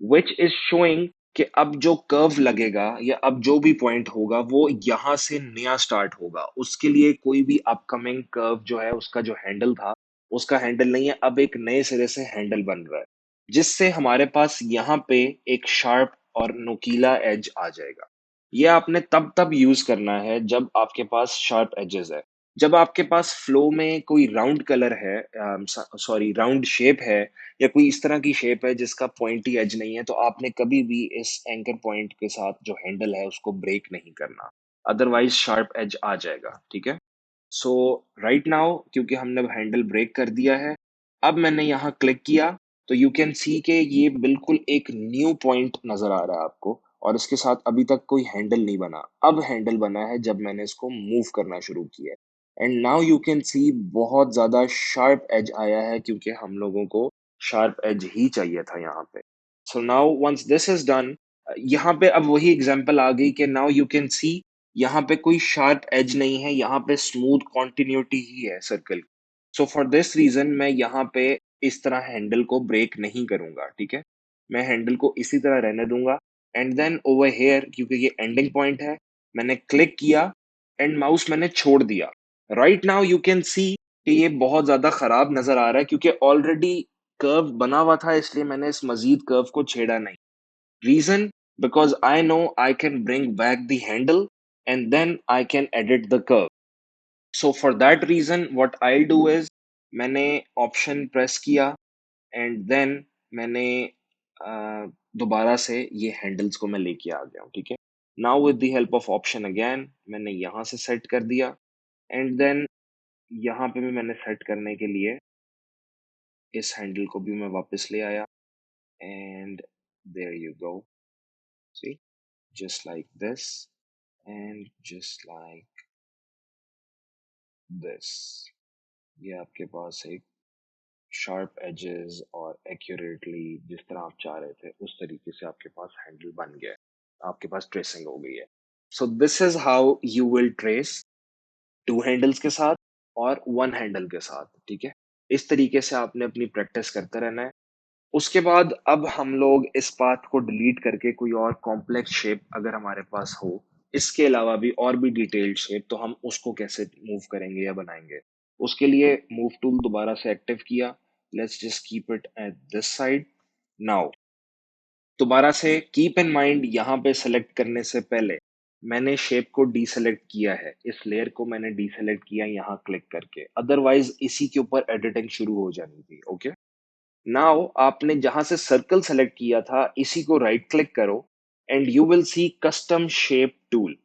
विच इज शोइंग कि अब जो कर्व लगेगा या अब जो भी पॉइंट होगा वो यहाँ से नया स्टार्ट होगा। उसके लिए कोई भी अपकमिंग कर्व जो है, उसका जो हैंडल था, उसका हैंडल नहीं है, अब एक नए सिरे से हैंडल बन रहा है, जिससे हमारे पास यहाँ पे एक शार्प और नुकीला एज आ जाएगा। ये आपने तब यूज करना है जब आपके पास शार्प एजेस है। जब आपके पास फ्लो में कोई राउंड कलर है, सॉरी राउंड शेप है, या कोई इस तरह की शेप है जिसका पॉइंटी एज नहीं है, तो आपने कभी भी इस एंकर पॉइंट के साथ जो हैंडल है उसको ब्रेक नहीं करना, अदरवाइज शार्प एज आ जाएगा। ठीक है। सो राइट नाउ क्योंकि हमने हैंडल ब्रेक कर दिया है, अब मैंने यहाँ क्लिक किया, तो यू कैन सी के ये बिल्कुल एक न्यू पॉइंट नजर आ रहा है आपको, और इसके साथ अभी तक कोई हैंडल नहीं बना। अब हैंडल बना है जब मैंने इसको मूव करना शुरू किया, एंड नाउ यू कैन सी बहुत ज्यादा शार्प एज आया है, क्योंकि हम लोगों को शार्प एज ही चाहिए था यहाँ पे। So now once this is done, यहाँ पे अब वही एग्जांपल आ गई कि नाउ यू कैन सी यहाँ पे कोई शार्प एज नहीं है, यहाँ पे स्मूथ कॉन्टिन्यूटी ही है circle. So for this reason मैं यहाँ पे इस तरह हैंडल को ब्रेक नहीं करूंगा। ठीक है। मैं हैंडल को इसी तरह रहने दूंगा, एंड देन ओवर हेयर क्योंकि ये एंडिंग पॉइंट है, मैंने क्लिक किया एंड माउस मैंने छोड़ दिया। Right now you can see कि ये बहुत ज्यादा खराब नजर आ रहा है, क्योंकि ऑलरेडी कर्व बना हुआ था, इसलिए मैंने इस मजीद कर्व को छेड़ा नहीं। Reason? Because I know I can bring back the handle and then I can edit the curve. So for that reason, what I'll do is मैंने option press किया and then मैंने दोबारा से ये handles को मैं लेके आ गया हूँ। ठीक है। Now with the help of option again, मैंने यहाँ से set कर दिया, and then यहाँ पे भी मैंने set करने के लिए इस handle को भी मैं वापस ले आया, and there you go. See, just like this. And just like this, ये आपके पास एक शार्प एजेस और एक्यूरेटली जिस तरह आप चाह रहे थे उस तरीके से आपके पास हैंडल बन गया है, आपके पास ट्रेसिंग हो गई है। So this is how you will trace two handles के साथ और वन हैंडल के साथ। ठीक है। इस तरीके से आपने अपनी प्रैक्टिस करते रहना है। उसके बाद अब हम लोग इस पाथ को डिलीट करके कोई और कॉम्प्लेक्स शेप अगर हमारे पास हो, इसके अलावा भी और भी डिटेल्ड शेप, तो हम उसको कैसे मूव करेंगे या बनाएंगे। उसके लिए मूव टूल दोबारा से एक्टिव किया। Let's just keep it at this side. Now दोबारा से कीप इन माइंड, यहाँ पे सेलेक्ट करने से पहले मैंने शेप को डीसेलेक्ट किया है, इस लेयर को मैंने डीसेलेक्ट किया यहाँ क्लिक करके, अदरवाइज इसी के ऊपर एडिटिंग शुरू हो जानी थी। ओके। नाउ आपने जहां से सर्कल सेलेक्ट किया था इसी को राइट क्लिक करो, and you will C custom shape tool.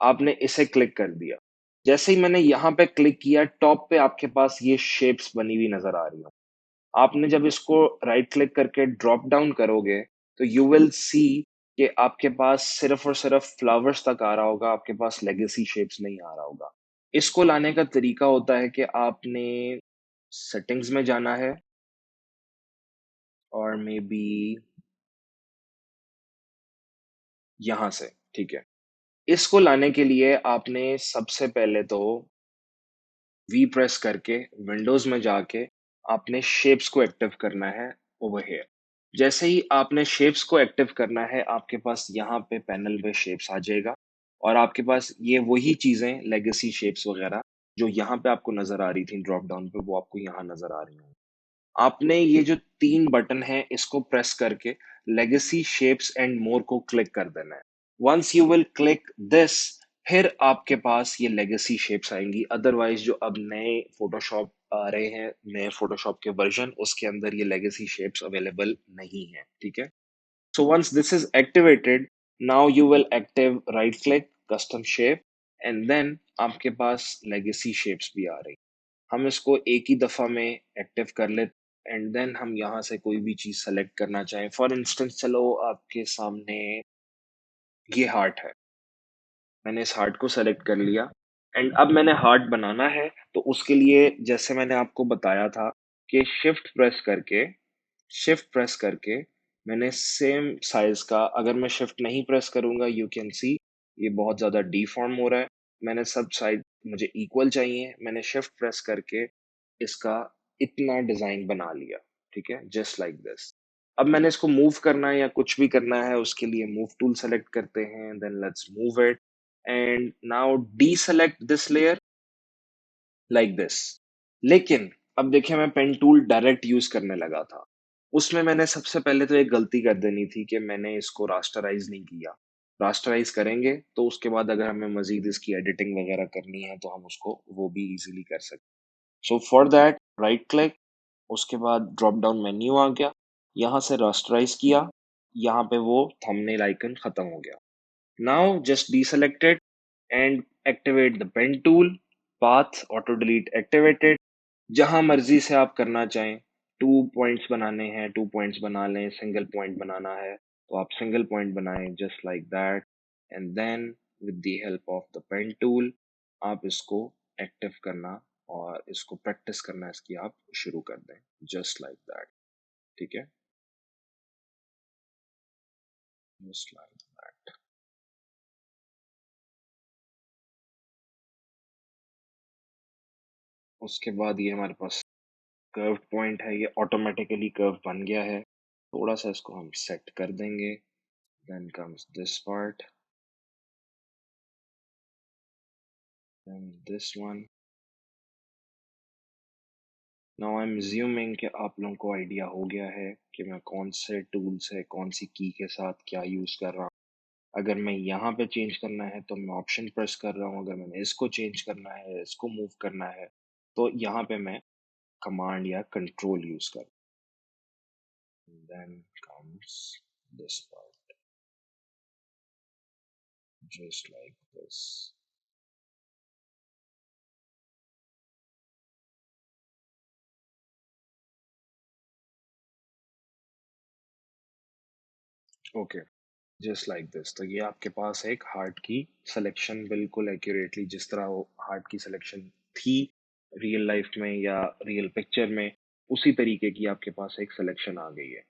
आपने इसे क्लिक कर दिया। जैसे ही मैंने यहाँ पे क्लिक किया, टॉप पे आपके पास ये शेप्स बनी हुई नजर आ रही हो। आपने जब इसको राइट क्लिक करके ड्रॉप डाउन करोगे, तो यू विल सी कि आपके पास सिर्फ और सिर्फ फ्लावर्स तक आ रहा होगा, आपके पास लेगेसी शेप्स नहीं आ रहा होगा। इसको लाने का तरीका होता है कि आपने सेटिंग्स में जाना है, और मे बी यहां से। ठीक है। इसको लाने के लिए आपने सबसे पहले तो वी प्रेस करके विंडोज में जाके आपने शेप्स को एक्टिव करना है ओवर हियर। जैसे ही आपने शेप्स को एक्टिव करना है, आपके पास यहाँ पे पैनल पे शेप्स आ जाएगा, और आपके पास ये वही चीजें लेगेसी शेप्स वगैरह जो यहाँ पे आपको नजर आ रही थी ड्रॉप डाउन पे, वो आपको यहाँ नजर आ रही होंगी। आपने ये जो तीन बटन है इसको प्रेस करके लेगेसी शेप्स एंड मोर को क्लिक कर देना है। Once you will click this, फिर आपके पास ये लेगेसी शेप्स आएंगी। अदरवाइज जो अब नए फोटोशॉप आ रहे हैं, नए फोटोशॉप के वर्जन, उसके अंदर ये लेगेसी शेप्स अवेलेबल नहीं है। ठीक है। So once this is activated, now you will active right click custom shape, and then आपके पास लेगेसी शेप्स भी आ रही। हम इसको एक ही दफा में एक्टिव कर ले, एंड देन हम यहाँ से कोई भी चीज सेलेक्ट करना चाहें। फॉर इंस्टेंस चलो आपके सामने ये हार्ट है, मैंने इस हार्ट को सेलेक्ट कर लिया, एंड अब मैंने हार्ट बनाना है, तो उसके लिए जैसे मैंने आपको बताया था कि शिफ्ट प्रेस करके मैंने सेम साइज का, अगर मैं शिफ्ट नहीं प्रेस करूंगा यू कैन सी ये बहुत ज्यादा डीफॉर्म हो रहा है। मैंने सब साइड मुझे इक्वल चाहिए, मैंने शिफ्ट प्रेस करके इसका इतना डिजाइन बना लिया। ठीक है। Just like this. अब मैंने इसको मूव करना है या कुछ भी करना है, उसके लिए मूव टूल सेलेक्ट करते हैं, then let's move it, and now deselect this layer like this. लेकिन अब देखिए मैं पेन टूल डायरेक्ट यूज करने लगा था, उसमें मैंने सबसे पहले तो एक गलती कर देनी थी कि मैंने इसको रास्टराइज नहीं किया। रास्टराइज करेंगे तो उसके बाद अगर हमें मजीद इसकी एडिटिंग वगैरह करनी है तो हम उसको वो भी इजीली कर सकते हैं। सो फॉर दैट राइट क्लिक, उसके बाद ड्रॉप डाउन मेन्यू आ गया, यहाँ से रास्टराइज किया, यहाँ पे वो थंबनेल आइकन खत्म हो गया। Now just deselect it and activate the pen tool, path auto delete activated। जहां मर्जी से आप करना चाहें, 2 पॉइंट्स बनाने हैं 2 पॉइंट्स बना लें, सिंगल पॉइंट बनाना है तो आप सिंगल पॉइंट बनाएं just like that. And then with the help of the pen tool आप इसको एक्टिव करना और इसको प्रैक्टिस करना इसकी आप शुरू कर दें जस्ट लाइक दैट। ठीक है, जस्ट लाइक दैट। उसके बाद ये हमारे पास कर्व पॉइंट है, ये ऑटोमेटिकली कर्व बन गया है। थोड़ा सा इसको हम सेट कर देंगे। Then comes this part, then this one. Now I am assuming कि आप लोगों को आइडिया हो गया है कि मैं कौन से टूल से कौन सी की के साथ क्या यूज कर रहा हूँ। अगर मैं यहाँ पे चेंज करना है तो मैं ऑप्शन प्रेस कर रहा हूँ, अगर मैंने इसको चेंज करना है, इसको मूव करना है तो यहाँ पे मैं कमांड या कंट्रोल यूज कर। Then comes this part just like this. Okay, just like this. तो ये आपके पास एक हार्ट की सिलेक्शन बिल्कुल एक्यूरेटली जिस तरह वो हार्ट की सिलेक्शन थी रियल लाइफ में या रियल पिक्चर में, उसी तरीके की आपके पास एक सिलेक्शन आ गई है।